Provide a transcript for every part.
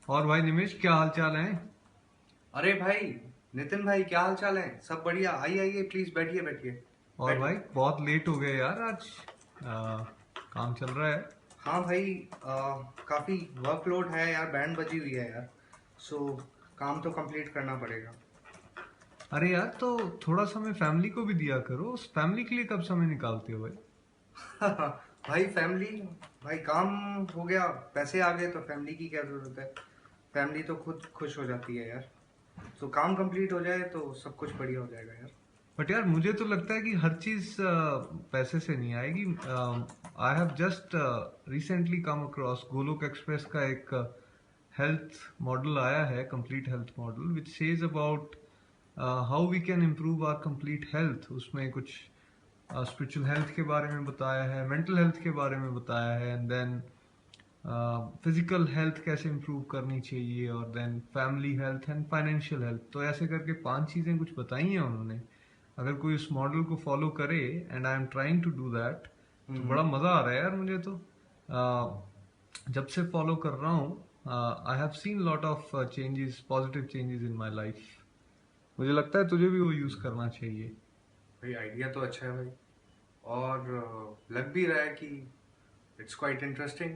और भाई निमेश, क्या हाल चाल है? अरे भाई, नितिन भाई, क्या हाल चाल है? सब बढ़िया। आइए आइए, प्लीज बैठिए बैठिए। और भाई बैठिए। बहुत लेट हो गए यार आज। काम चल रहा है? हाँ भाई, काफी वर्कलोड है यार, बैंड बजी हुई है यार। सो काम तो कंप्लीट करना पड़ेगा। अरे यार, तो थोड़ा समय फैमिली को भी दिया करो। उस फैमिली के लिए कब समय निकालते हो भाई? भाई फैमिली, भाई काम हो गया, पैसे आ गए तो फैमिली की क्या जरूरत है। फैमिली तो खुद खुश हो जाती है यार। सो काम कंप्लीट हो जाए तो सब कुछ बढ़िया हो जाएगा यार। बट यार, मुझे तो लगता है कि हर चीज पैसे से नहीं आएगी। I have just recently come across Golok express का एक हेल्थ मॉडल आया है, complete health model, which says about how we can improve our complete health. उसमें कुछ स्पिरिचुअल हेल्थ के बारे में बताया है, मेंटल हेल्थ के बारे में बताया है, एंड देन फिजिकल हेल्थ कैसे इम्प्रूव करनी चाहिए, और then family health and financial health. तो ऐसे करके 5 चीज़ें कुछ बताई हैं उन्होंने। अगर कोई उस मॉडल को फॉलो करे, and I am trying to do that, तो हम्म। बड़ा मज़ा आ रहा है यार मुझे तो। जब से फॉलो कर रहा हूँ, I have seen lot of changes, positive changes in my life. मुझे लगता है तुझे भी वो यूज़ करना चाहिए। भाई आइडिया तो अच्छा है भाई। और लग भी रहा है कि इट्स क्वाइट इंटरेस्टिंग।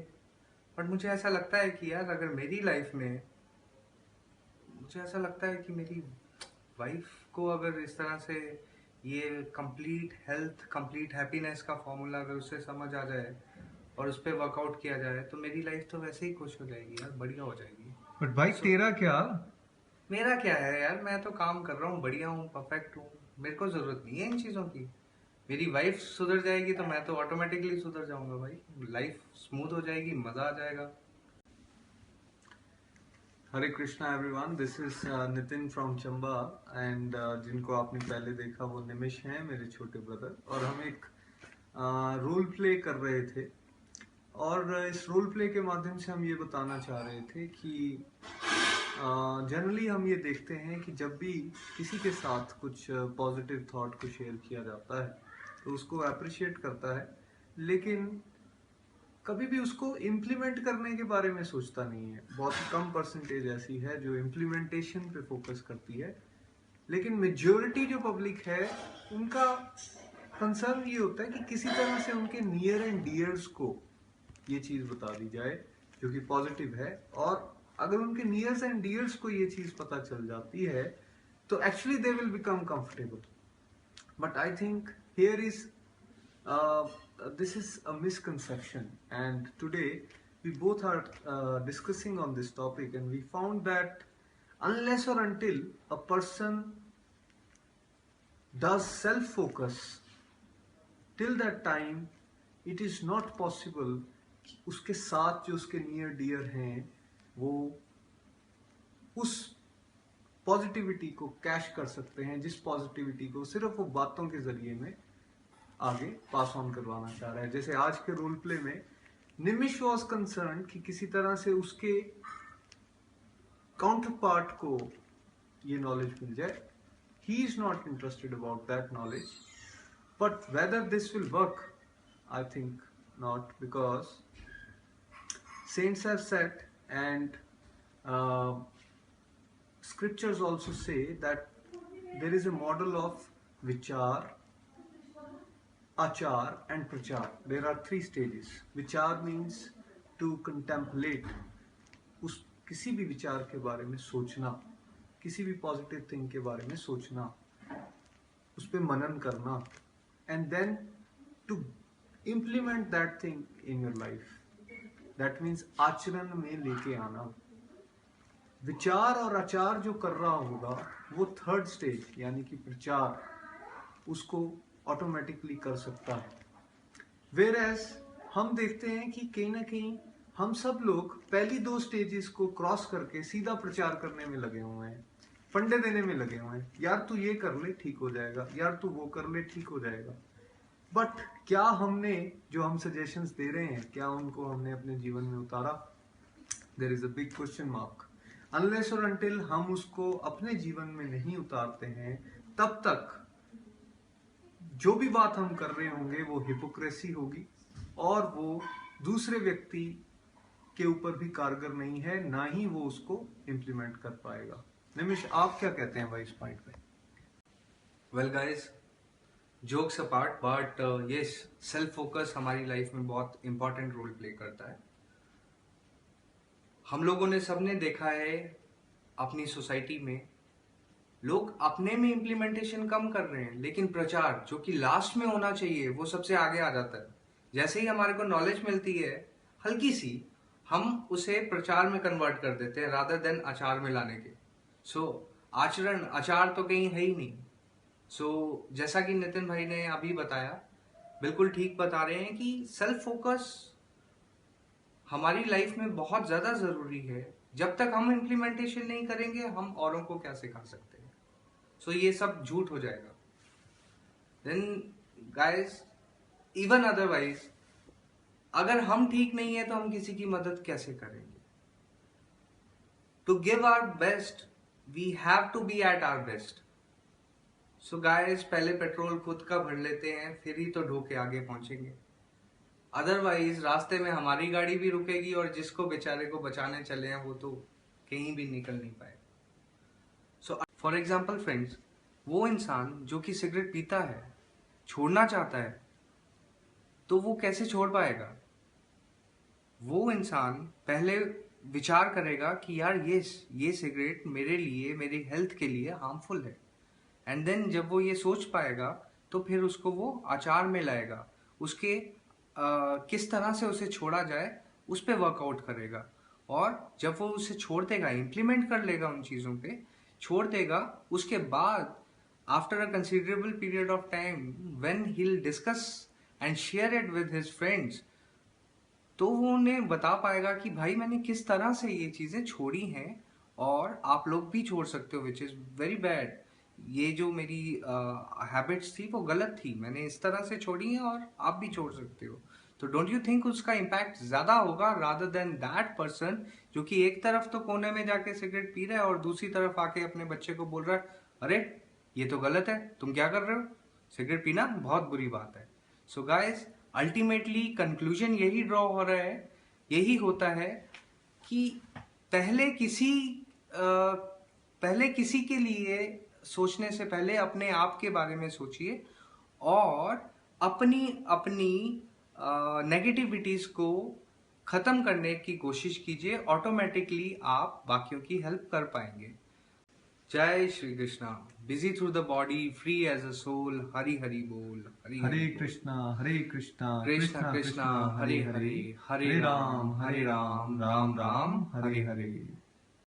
बट मुझे ऐसा लगता है कि यार, अगर मेरी लाइफ में, मुझे ऐसा लगता है कि मेरी वाइफ को अगर इस तरह से ये कंप्लीट हेल्थ कंप्लीट हैप्पीनेस का फॉर्मूला अगर उसे समझ आ जाए और उस पर वर्कआउट किया जाए तो मेरी लाइफ तो वैसे ही खुश हो जाएगी यार, बढ़िया हो जाएगी। बट भाई सो तेरा क्या? मेरा क्या है यार, मैं तो काम कर रहा हूँ, बढ़िया हूँ, परफेक्ट हूँ। मेरे को जरूरत नहीं है इन चीज़ों की। मेरी वाइफ सुधर जाएगी तो मैं तो ऑटोमेटिकली सुधर जाऊंगा भाई। लाइफ स्मूथ हो जाएगी, मज़ा आ जाएगा। Hare Krishna everyone, this is Nitin from Chamba. And जिनको आपने पहले देखा वो निमिष हैं, मेरे छोटे ब्रदर। और हम एक रोल प्ले कर रहे थे, और इस रोल प्ले के माध्यम से हम ये बताना चाह रहे थे कि जनरली हम ये देखते हैं कि जब भी किसी के साथ कुछ पॉजिटिव थॉट को शेयर किया जाता है तो उसको अप्रिशिएट करता है, लेकिन कभी भी उसको इम्प्लीमेंट करने के बारे में सोचता नहीं है। बहुत कम परसेंटेज ऐसी है जो इम्प्लीमेंटेशन पे फोकस करती है, लेकिन मेजोरिटी जो पब्लिक है उनका कंसर्न ये होता है कि किसी तरह से उनके नियर एंड डियर्स को ये चीज बता दी जाए जो कि पॉजिटिव है। और अगर उनके नियर्स एंड डियर्स को ये चीज पता चल जाती है तो actually they will become comfortable. But I think here is this is a misconception, and today we both are discussing on this topic, and we found that unless or until a person does self focus, till that time it is not possible कि उसके साथ जो उसके near dear हैं वो उस positivity को cash कर सकते हैं, जिस पॉजिटिविटी को सिर्फ वो बातों के जरिए में आगे पास ऑन करवाना चाह रहा है। जैसे आज के रोल प्ले में निमिष वॉज कंसर्न कि किसी तरह से उसके काउंटर पार्ट को ये नॉलेज मिल जाए। He is not interested about that knowledge, but whether this will work, I think not, because saints have said, and uh, scriptures also say that there is a model of vichar, achar and prachar. There are 3 stages. Vichar means to contemplate, उस किसी भी विचार के बारे में सोचना, किसी भी पॉजिटिव थिंग के बारे में सोचना, उस पर मनन करना, and then to implement that thing in your life. That means आचरण में लेके आना। विचार और आचार जो कर रहा होगा वो 3rd स्टेज यानी कि प्रचार उसको ऑटोमेटिकली कर सकता है। वेर एज हम देखते हैं कि कहीं ना कहीं हम सब लोग पहली 2 स्टेजेस को क्रॉस करके सीधा प्रचार करने में लगे हुए हैं, फंडे देने में लगे हुए हैं। यार तू ये कर ले ठीक हो जाएगा, यार तू वो कर ले ठीक हो जाएगा। बट क्या हमने जो हम सजेशंस दे रहे हैं, क्या उनको हमने अपने जीवन में उतारा? There is a big question mark. Unless और अनटिल हम उसको अपने जीवन में नहीं उतारते हैं, तब तक जो भी बात हम कर रहे होंगे वो हिपोक्रेसी होगी, और वो दूसरे व्यक्ति के ऊपर भी कारगर नहीं है, ना ही वो उसको इम्प्लीमेंट कर पाएगा। निमिष, आप क्या कहते हैं भाई इस पॉइंट पे? Well guys, jokes apart, but yes, self focus हमारी लाइफ में बहुत इंपॉर्टेंट रोल प्ले करता है। हम लोगों ने सबने देखा है अपनी सोसाइटी में लोग अपने में इम्प्लीमेंटेशन कम कर रहे हैं, लेकिन प्रचार जो कि लास्ट में होना चाहिए वो सबसे आगे आ जाता है। जैसे ही हमारे को नॉलेज मिलती है हल्की सी, हम उसे प्रचार में कन्वर्ट कर देते हैं रादर देन अचार में लाने के। सो आचरण, अचार तो कहीं है ही नहीं। सो जैसा कि नितिन भाई ने अभी बताया, बिल्कुल ठीक बता रहे हैं कि सेल्फ फोकस हमारी लाइफ में बहुत ज्यादा जरूरी है। जब तक हम इम्प्लीमेंटेशन नहीं करेंगे हम औरों को क्या सिखा सकते हैं? सो ये सब झूठ हो जाएगा। देन गाइस, इवन अदरवाइज अगर हम ठीक नहीं है तो हम किसी की मदद कैसे करेंगे? To give our best we have to be at our best. So guys, पहले पेट्रोल खुद का भर लेते हैं, फिर ही तो ढो के आगे पहुंचेंगे। अदरवाइज रास्ते में हमारी गाड़ी भी रुकेगी और जिसको बेचारे को बचाने चले हैं वो तो कहीं भी निकल नहीं पाएगा। सो फॉर एग्जाम्पल फ्रेंड्स, वो इंसान जो कि सिगरेट पीता है, छोड़ना चाहता है, तो वो कैसे छोड़ पाएगा? वो इंसान पहले विचार करेगा कि यार ये सिगरेट मेरे लिए, मेरी हेल्थ के लिए हार्मफुल है। एंड देन जब वो ये सोच पाएगा तो फिर उसको वो आचार में लाएगा, उसके किस तरह से उसे छोड़ा जाए उस पर वर्कआउट करेगा। और जब वो उसे छोड़ देगा, इम्प्लीमेंट कर लेगा उन चीज़ों पे, छोड़ देगा, उसके बाद after a considerable period of time when he will discuss and share it with his friends, तो वो उन्हें बता पाएगा कि भाई मैंने किस तरह से ये चीज़ें छोड़ी हैं और आप लोग भी छोड़ सकते हो, विच इज़ वेरी बैड। ये जो मेरी हैबिट्स थी वो गलत थी, मैंने इस तरह से छोड़ी है और आप भी छोड़ सकते हो। तो डोंट यू थिंक उसका इम्पैक्ट ज़्यादा होगा रादर देन दैट पर्सन जो कि एक तरफ तो कोने में जाके सिगरेट पी रहा है और दूसरी तरफ आके अपने बच्चे को बोल रहा है अरे ये तो गलत है, तुम क्या कर रहे हो, सिगरेट पीना बहुत बुरी बात है। सो गाइस, अल्टीमेटली कंक्लूजन यही ड्रॉ हो रहा है, यही होता है कि पहले किसी के लिए सोचने से पहले अपने आप के बारे में सोचिए और अपनी अपनी नेगेटिविटीज को खत्म करने की कोशिश कीजिए। ऑटोमेटिकली आप बाकियों की हेल्प कर पाएंगे। जय Shri Krishna. Busy through the body, free as a soul, Hari Hari बोल, हरि हरे कृष्णा हरे कृष्णा कृष्णा कृष्णा हरे हरे, हरे राम, राम राम, हरे हरे।